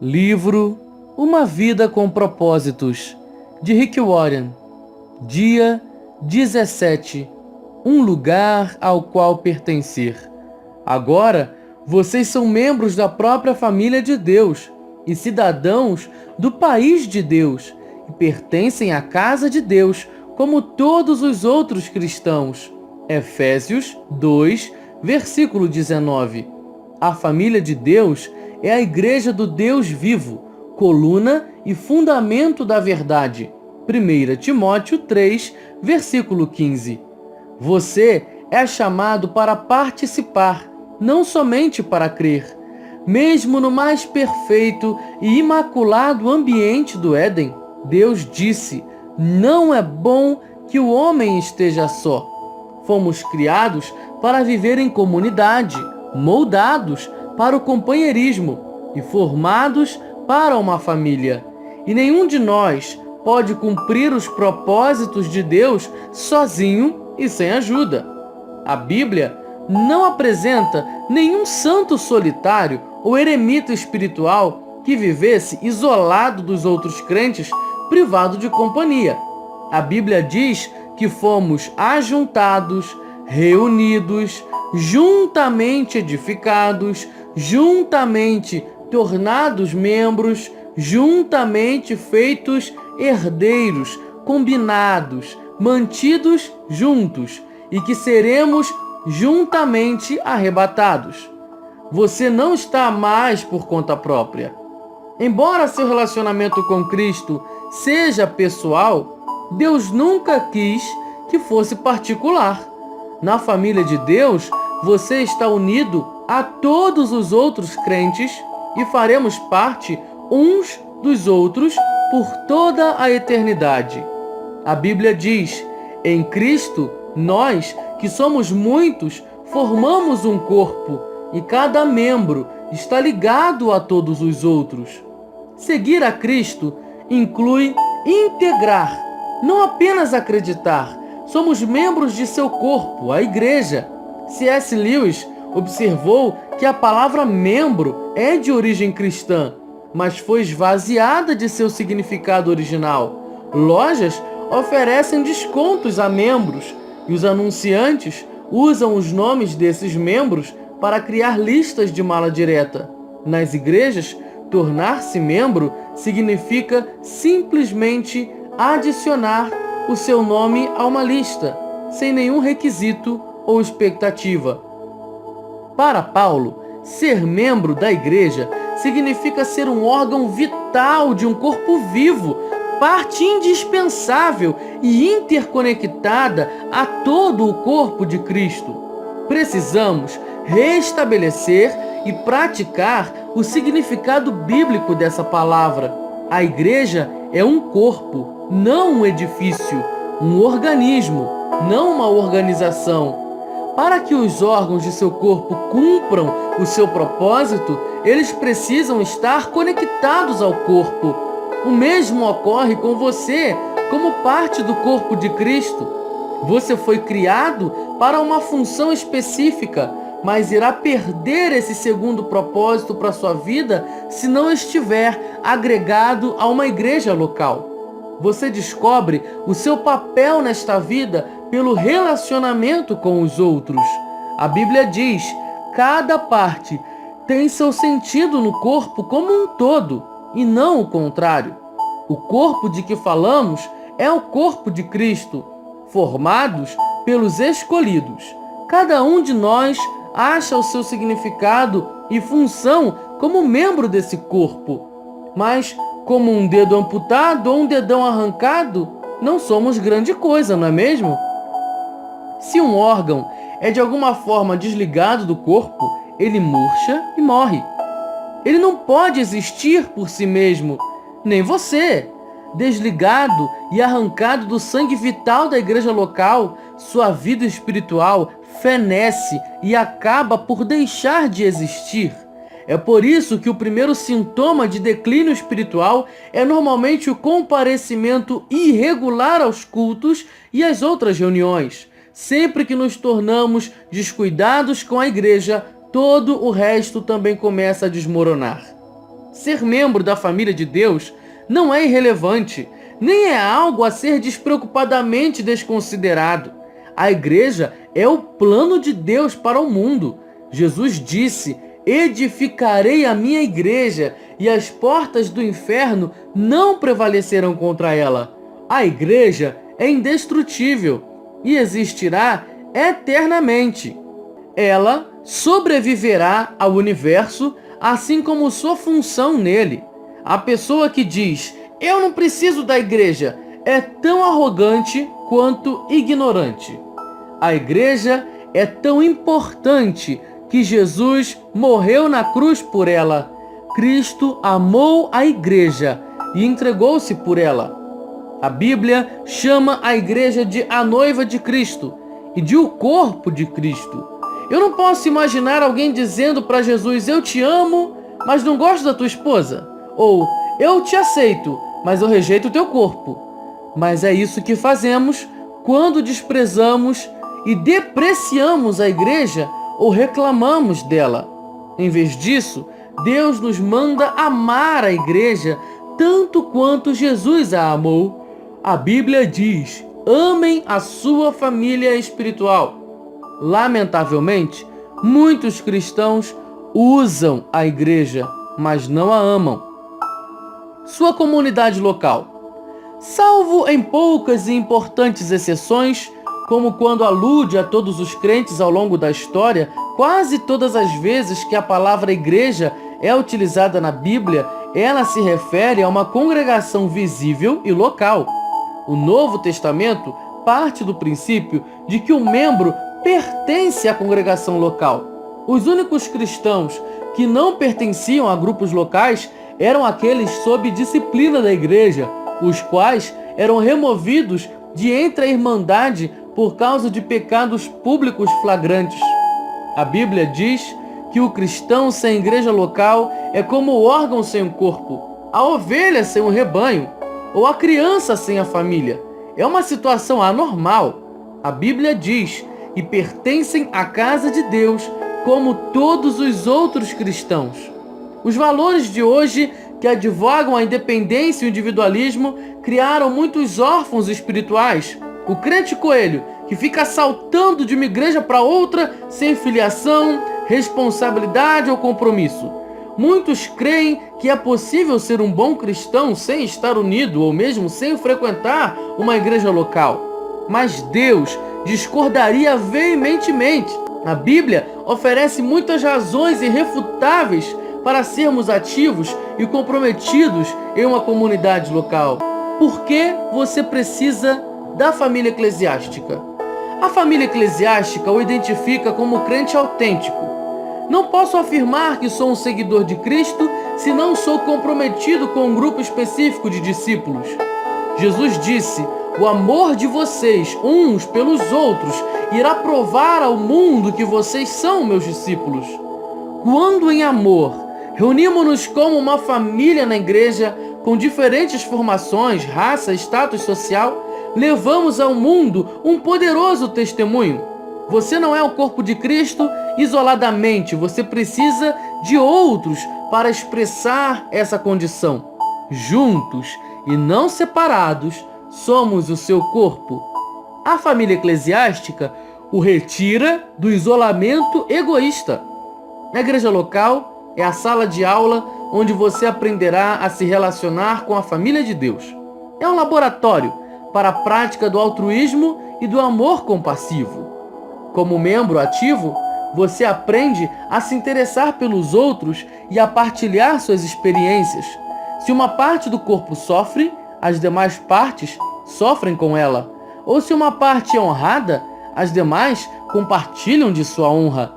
Livro Uma Vida com Propósitos, de Rick Warren. Dia 17. Um lugar ao qual pertencer. Agora, vocês são membros da própria família de Deus e cidadãos do país de Deus e pertencem à casa de Deus, como todos os outros cristãos. Efésios 2, versículo 19. A família de Deus é a igreja do Deus vivo, coluna e fundamento da verdade. 1 Timóteo 3, versículo 15. Você é chamado para participar, não somente para crer. Mesmo no mais perfeito e imaculado ambiente do Éden, Deus disse: não é bom que o homem esteja só. Fomos criados para viver em comunidade, moldados para o companheirismo e formados para uma família. E nenhum de nós pode cumprir os propósitos de Deus sozinho e sem ajuda. A Bíblia não apresenta nenhum santo solitário ou eremita espiritual que vivesse isolado dos outros crentes, privado de companhia. A Bíblia diz que fomos ajuntados, reunidos, juntamente edificados, juntamente tornados membros, juntamente feitos herdeiros, combinados, mantidos juntos, e que seremos juntamente arrebatados. Você não está mais por conta própria. Embora seu relacionamento com Cristo seja pessoal, Deus nunca quis que fosse particular. Na família de Deus, você está unido a todos os outros crentes e faremos parte uns dos outros por toda a eternidade. A Bíblia diz: em Cristo, nós, que somos muitos, formamos um corpo e cada membro está ligado a todos os outros. Seguir a Cristo inclui integrar, não apenas acreditar. Somos membros de seu corpo, a igreja. C.S. Lewis observou que a palavra membro é de origem cristã, mas foi esvaziada de seu significado original. Lojas oferecem descontos a membros e os anunciantes usam os nomes desses membros para criar listas de mala direta. Nas igrejas, tornar-se membro significa simplesmente adicionar o seu nome a uma lista, sem nenhum requisito ou expectativa. Para Paulo, ser membro da igreja significa ser um órgão vital de um corpo vivo, parte indispensável e interconectada a todo o corpo de Cristo. Precisamos restabelecer e praticar o significado bíblico dessa palavra. A igreja é um corpo, não um edifício, um organismo, não uma organização. Para que os órgãos de seu corpo cumpram o seu propósito, eles precisam estar conectados ao corpo. O mesmo ocorre com você, como parte do corpo de Cristo. Você foi criado para uma função específica, mas irá perder esse segundo propósito para sua vida se não estiver agregado a uma igreja local. Você descobre o seu papel nesta vida pelo relacionamento com os outros. A Bíblia diz: cada parte tem seu sentido no corpo como um todo, e não o contrário. O corpo de que falamos é o corpo de Cristo, formados pelos escolhidos. Cada um de nós acha o seu significado e função como membro desse corpo. Mas, como um dedo amputado ou um dedão arrancado, não somos grande coisa, não é mesmo? Se um órgão é de alguma forma desligado do corpo, ele murcha e morre. Ele não pode existir por si mesmo, nem você. Desligado e arrancado do sangue vital da igreja local, sua vida espiritual fenece e acaba por deixar de existir. É por isso que o primeiro sintoma de declínio espiritual é normalmente o comparecimento irregular aos cultos e às outras reuniões. Sempre que nos tornamos descuidados com a igreja, todo o resto também começa a desmoronar. ser membro da família de Deus não é irrelevante, nem é algo a ser despreocupadamente desconsiderado. A igreja é o plano de Deus para o mundo. Jesus disse: edificarei a minha igreja e as portas do inferno não prevalecerão contra ela. A igreja é indestrutível e existirá eternamente. Ela sobreviverá ao universo, assim como sua função nele. A pessoa que diz: eu não preciso da igreja, é tão arrogante quanto ignorante. A igreja é tão importante que Jesus morreu na cruz por ela. Cristo amou a igreja e entregou-se por ela. A Bíblia chama a igreja de a noiva de Cristo e de o corpo de Cristo. Eu não posso imaginar alguém dizendo para Jesus: eu te amo, mas não gosto da tua esposa. Ou eu te aceito, mas eu rejeito o teu corpo. Mas é isso que fazemos quando desprezamos e depreciamos a igreja ou reclamamos dela. Em vez disso, Deus nos manda amar a igreja tanto quanto Jesus a amou. A Bíblia diz: amem a sua família espiritual. Lamentavelmente, muitos cristãos usam a igreja, mas não a amam. Sua comunidade local. Salvo em poucas e importantes exceções, como quando alude a todos os crentes ao longo da história, quase todas as vezes que a palavra igreja é utilizada na Bíblia, ela se refere a uma congregação visível e local. O Novo Testamento parte do princípio de que o membro pertence à congregação local. Os únicos cristãos que não pertenciam a grupos locais eram aqueles sob disciplina da igreja, os quais eram removidos de entre a irmandade por causa de pecados públicos flagrantes. A Bíblia diz que o cristão sem igreja local é como o órgão sem um corpo, a ovelha sem um rebanho, ou a criança sem a família. É uma situação anormal. A Bíblia diz: e pertencem à casa de Deus, como todos os outros cristãos. Os valores de hoje, que advogam a independência e o individualismo, criaram muitos órfãos espirituais. O crente coelho, que fica saltando de uma igreja para outra sem filiação, responsabilidade ou compromisso. Muitos creem que é possível ser um bom cristão sem estar unido ou mesmo sem frequentar uma igreja local. Mas Deus discordaria veementemente. A Bíblia oferece muitas razões irrefutáveis para sermos ativos e comprometidos em uma comunidade local. Por que você precisa da família eclesiástica? A família eclesiástica o identifica como crente autêntico. Não posso afirmar que sou um seguidor de Cristo se não sou comprometido com um grupo específico de discípulos. Jesus disse: o amor de vocês uns pelos outros irá provar ao mundo que vocês são meus discípulos. Quando em amor reunimos-nos como uma família na igreja, com diferentes formações, raça, status social, levamos ao mundo um poderoso testemunho. Você não é o corpo de Cristo isoladamente, você precisa de outros para expressar essa condição. Juntos e não separados, somos o seu corpo. A família eclesiástica o retira do isolamento egoísta. Na igreja local é a sala de aula onde você aprenderá a se relacionar com a família de Deus. É um laboratório para a prática do altruísmo e do amor compassivo. Como membro ativo, você aprende a se interessar pelos outros e a partilhar suas experiências. Se uma parte do corpo sofre, as demais partes sofrem com ela. Ou se uma parte é honrada, as demais compartilham de sua honra.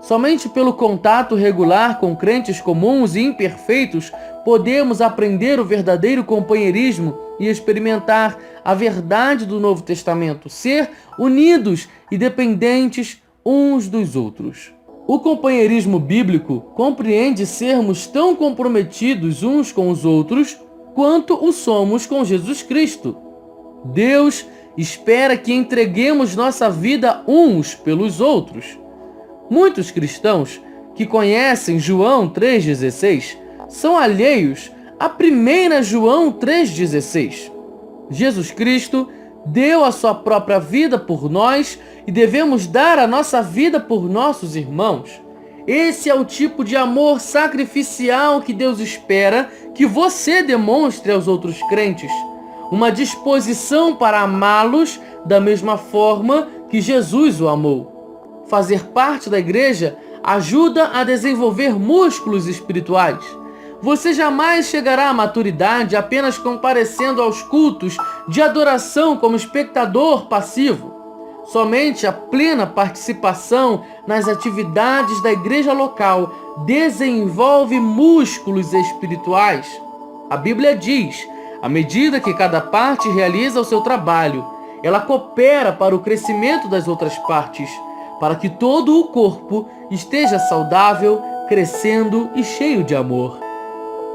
Somente pelo contato regular com crentes comuns e imperfeitos podemos aprender o verdadeiro companheirismo e experimentar a verdade do Novo Testamento, ser unidos e dependentes uns dos outros. O companheirismo bíblico compreende sermos tão comprometidos uns com os outros quanto o somos com Jesus Cristo. Deus espera que entreguemos nossa vida uns pelos outros. Muitos cristãos que conhecem João 3,16 são alheios a 1 João 3,16. Jesus Cristo deu a sua própria vida por nós e devemos dar a nossa vida por nossos irmãos. Esse é o tipo de amor sacrificial que Deus espera que você demonstre aos outros crentes. Uma disposição para amá-los da mesma forma que Jesus o amou. Fazer parte da igreja ajuda a desenvolver músculos espirituais. Você jamais chegará à maturidade apenas comparecendo aos cultos de adoração como espectador passivo. Somente a plena participação nas atividades da igreja local desenvolve músculos espirituais. A Bíblia diz: à medida que cada parte realiza o seu trabalho, ela coopera para o crescimento das outras partes, para que todo o corpo esteja saudável, crescendo e cheio de amor.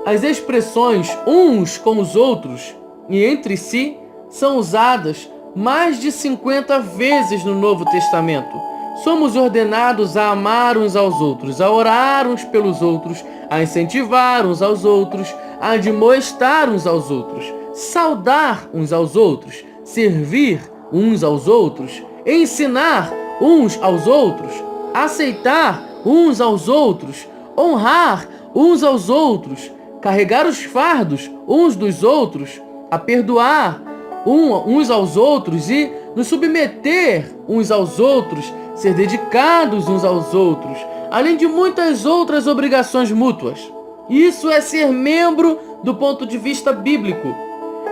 As expressões uns com os outros e entre si são usadas mais de 50 vezes no Novo Testamento. Somos ordenados a amar uns aos outros, a orar uns pelos outros, a incentivar uns aos outros, a admoestar uns aos outros, saudar uns aos outros, servir uns aos outros, ensinar uns aos outros, aceitar uns aos outros, honrar uns aos outros, carregar os fardos uns dos outros, a perdoar uns aos outros e nos submeter uns aos outros, ser dedicados uns aos outros, além de muitas outras obrigações mútuas. Isso é ser membro do ponto de vista bíblico.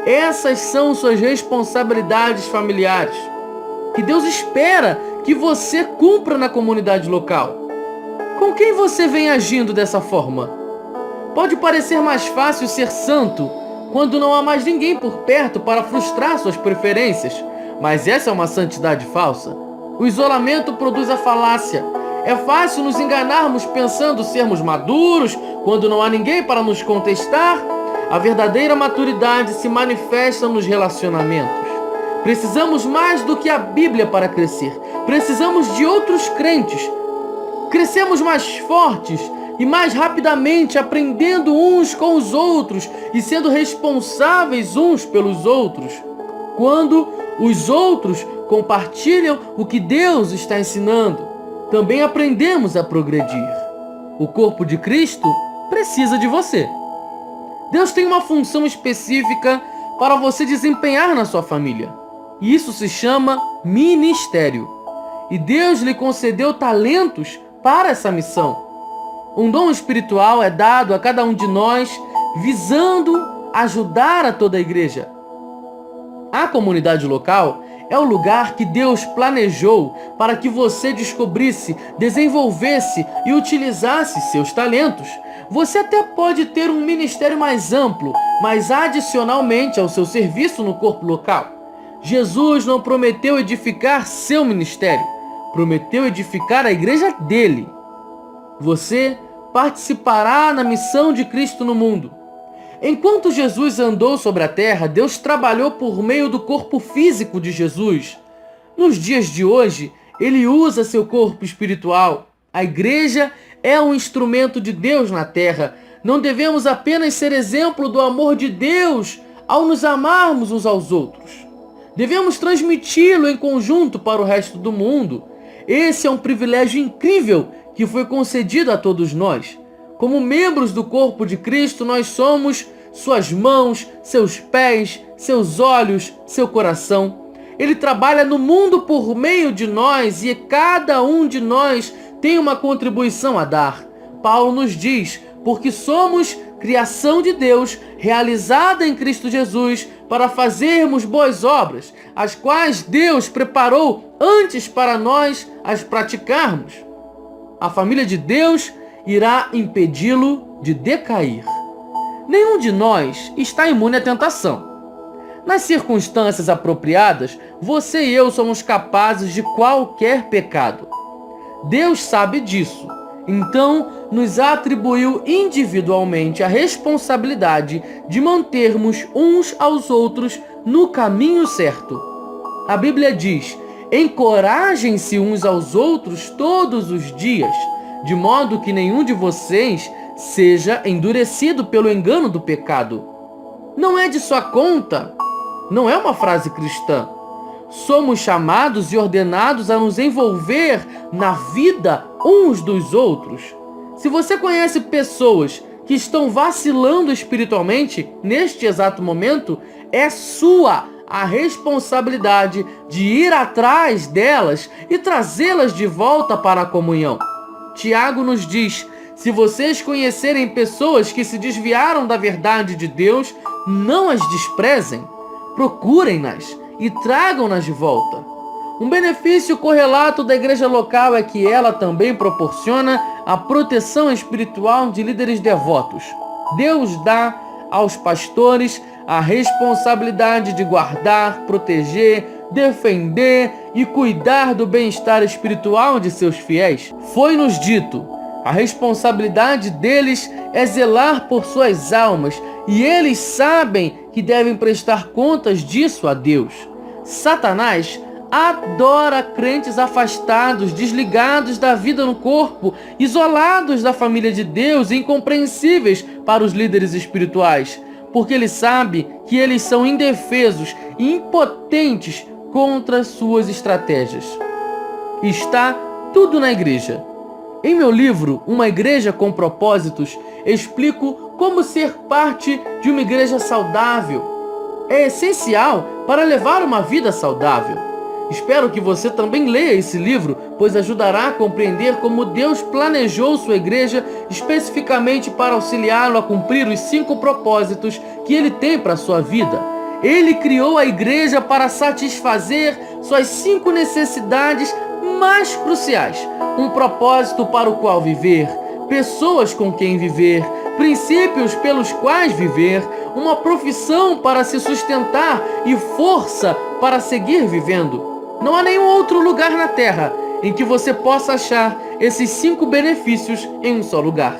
Essas são suas responsabilidades familiares, que Deus espera que você cumpra na comunidade local. Com quem você vem agindo dessa forma? Pode parecer mais fácil ser santo quando não há mais ninguém por perto para frustrar suas preferências, mas essa é uma santidade falsa. O isolamento produz a falácia. É fácil nos enganarmos pensando sermos maduros quando não há ninguém para nos contestar. A verdadeira maturidade se manifesta nos relacionamentos. Precisamos mais do que a Bíblia para crescer. Precisamos de outros crentes. Crescemos mais fortes e mais rapidamente aprendendo uns com os outros e sendo responsáveis uns pelos outros. Quando os outros compartilham o que Deus está ensinando, também aprendemos a progredir. O corpo de Cristo precisa de você. Deus tem uma função específica para você desempenhar na sua família. E isso se chama ministério. E Deus lhe concedeu talentos para essa missão. Um dom espiritual é dado a cada um de nós, visando ajudar a toda a igreja. A comunidade local é o lugar que Deus planejou para que você descobrisse, desenvolvesse e utilizasse seus talentos. Você até pode ter um ministério mais amplo, mas adicionalmente ao seu serviço no corpo local. Jesus não prometeu edificar seu ministério, prometeu edificar a igreja dele. Você participará na missão de Cristo no mundo. Enquanto Jesus andou sobre a terra, Deus trabalhou por meio do corpo físico de Jesus. Nos dias de hoje, Ele usa seu corpo espiritual. A igreja é um instrumento de Deus na terra. Não devemos apenas ser exemplo do amor de Deus ao nos amarmos uns aos outros. Devemos transmiti-lo em conjunto para o resto do mundo. Esse é um privilégio incrível que foi concedido a todos nós. Como membros do corpo de Cristo, nós somos suas mãos, seus pés, seus olhos, seu coração. Ele trabalha no mundo por meio de nós e cada um de nós tem uma contribuição a dar. Paulo nos diz: porque somos criação de Deus, realizada em Cristo Jesus, para fazermos boas obras, as quais Deus preparou antes para nós as praticarmos. A família de Deus irá impedi-lo de decair. Nenhum de nós está imune à tentação. Nas circunstâncias apropriadas, você e eu somos capazes de qualquer pecado. Deus sabe disso. Então, nos atribuiu individualmente a responsabilidade de mantermos uns aos outros no caminho certo. A Bíblia diz: encorajem-se uns aos outros todos os dias, de modo que nenhum de vocês seja endurecido pelo engano do pecado. Não é de sua conta, não é uma frase cristã. Somos chamados e ordenados a nos envolver na vida uns dos outros. Se você conhece pessoas que estão vacilando espiritualmente neste exato momento, é sua a responsabilidade de ir atrás delas e trazê-las de volta para a comunhão. Tiago nos diz: se vocês conhecerem pessoas que se desviaram da verdade de Deus, não as desprezem, procurem-nas e tragam-nas de volta. Um benefício correlato da igreja local é que ela também proporciona a proteção espiritual de líderes devotos. Deus dá aos pastores a responsabilidade de guardar, proteger, defender e cuidar do bem-estar espiritual de seus fiéis. Foi-nos dito: a responsabilidade deles é zelar por suas almas, e eles sabem que devem prestar contas disso a Deus. Satanás adora crentes afastados, desligados da vida no corpo, isolados da família de Deus e incompreensíveis para os líderes espirituais, porque ele sabe que eles são indefesos e impotentes contra suas estratégias. Está tudo na igreja. Em meu livro, Uma Igreja com Propósitos, explico como ser parte de uma igreja saudável. É essencial para levar uma vida saudável. Espero que você também leia esse livro, pois ajudará a compreender como Deus planejou sua igreja especificamente para auxiliá-lo a cumprir os 5 propósitos que ele tem para a sua vida. Ele criou a igreja para satisfazer suas 5 necessidades mais cruciais: um propósito para o qual viver, pessoas com quem viver, princípios pelos quais viver, uma profissão para se sustentar e força para seguir vivendo. Não há nenhum outro lugar na Terra em que você possa achar esses 5 benefícios em um só lugar.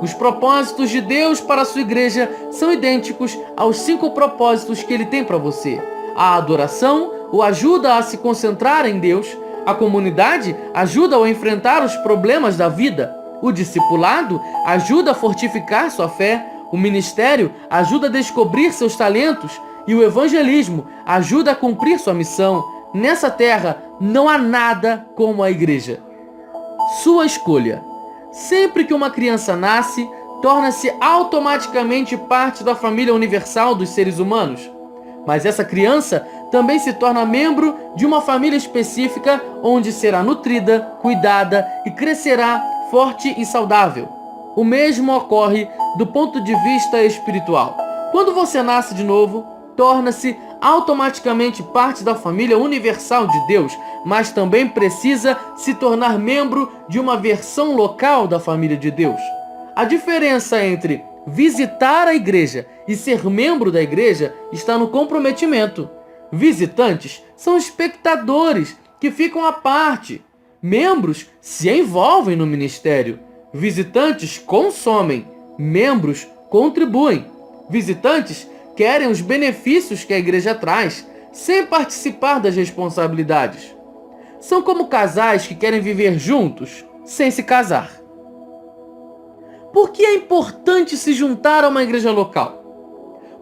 Os propósitos de Deus para a sua igreja são idênticos aos 5 propósitos que Ele tem para você. A adoração o ajuda a se concentrar em Deus. A comunidade ajuda-o a enfrentar os problemas da vida. O discipulado ajuda a fortificar sua fé. O ministério ajuda a descobrir seus talentos. E o evangelismo ajuda a cumprir sua missão. Nessa terra não há nada como a igreja. Sua escolha. Sempre que uma criança nasce, torna-se automaticamente parte da família universal dos seres humanos. Mas essa criança também se torna membro de uma família específica, onde será nutrida, cuidada e crescerá forte e saudável. O mesmo ocorre do ponto de vista espiritual. Quando você nasce de novo, torna-se automaticamente parte da família universal de Deus, mas também precisa se tornar membro de uma versão local da família de Deus. A diferença entre visitar a igreja e ser membro da igreja está no comprometimento. Visitantes são espectadores que ficam à parte. Membros se envolvem no ministério. Visitantes consomem. Membros contribuem. Visitantes querem os benefícios que a igreja traz, sem participar das responsabilidades. São como casais que querem viver juntos, sem se casar. Por que é importante se juntar a uma igreja local?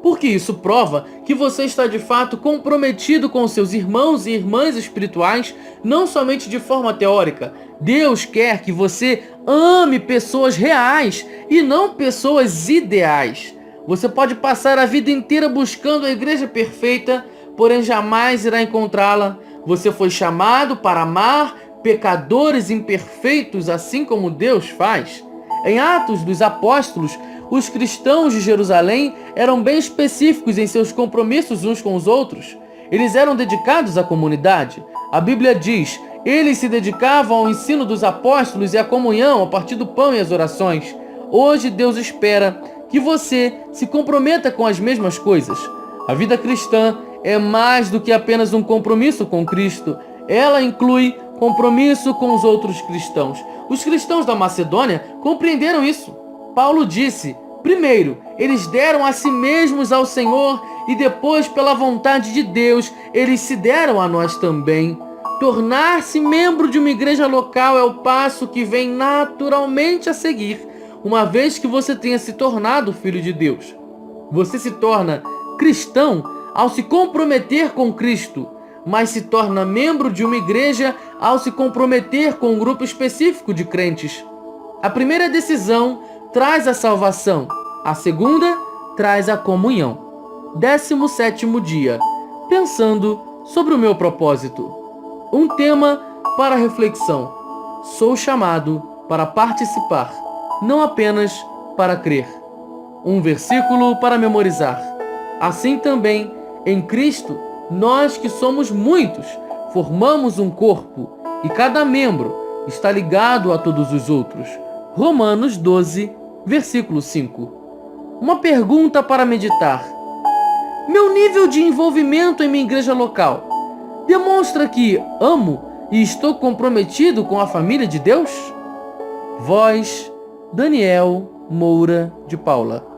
Porque isso prova que você está de fato comprometido com seus irmãos e irmãs espirituais, não somente de forma teórica. Deus quer que você ame pessoas reais e não pessoas ideais. Você pode passar a vida inteira buscando a igreja perfeita, porém jamais irá encontrá-la. Você foi chamado para amar pecadores imperfeitos, assim como Deus faz. Em Atos dos Apóstolos, os cristãos de Jerusalém eram bem específicos em seus compromissos uns com os outros. Eles eram dedicados à comunidade. A Bíblia diz: eles se dedicavam ao ensino dos apóstolos e à comunhão a partir do pão e as orações. Hoje Deus espera que você se comprometa com as mesmas coisas. A vida cristã é mais do que apenas um compromisso com Cristo. Ela inclui compromisso com os outros cristãos. Os cristãos da Macedônia compreenderam isso. Paulo disse: primeiro, eles deram a si mesmos ao Senhor e depois, pela vontade de Deus, eles se deram a nós também. Tornar-se membro de uma igreja local é o passo que vem naturalmente a seguir. uma vez que você tenha se tornado filho de Deus. Você se torna cristão ao se comprometer com Cristo, mas se torna membro de uma igreja ao se comprometer com um grupo específico de crentes. A primeira decisão traz a salvação, a segunda traz a comunhão. 17º dia, pensando sobre o meu propósito. Um tema para reflexão. Sou chamado para participar, não apenas para crer. Um versículo para memorizar. Assim também, em Cristo, nós que somos muitos, formamos um corpo, e cada membro está ligado a todos os outros. Romanos 12, versículo 5. Uma pergunta para meditar. Meu nível de envolvimento em minha igreja local demonstra que amo e estou comprometido com a família de Deus? Voz, Daniel Moura de Paula.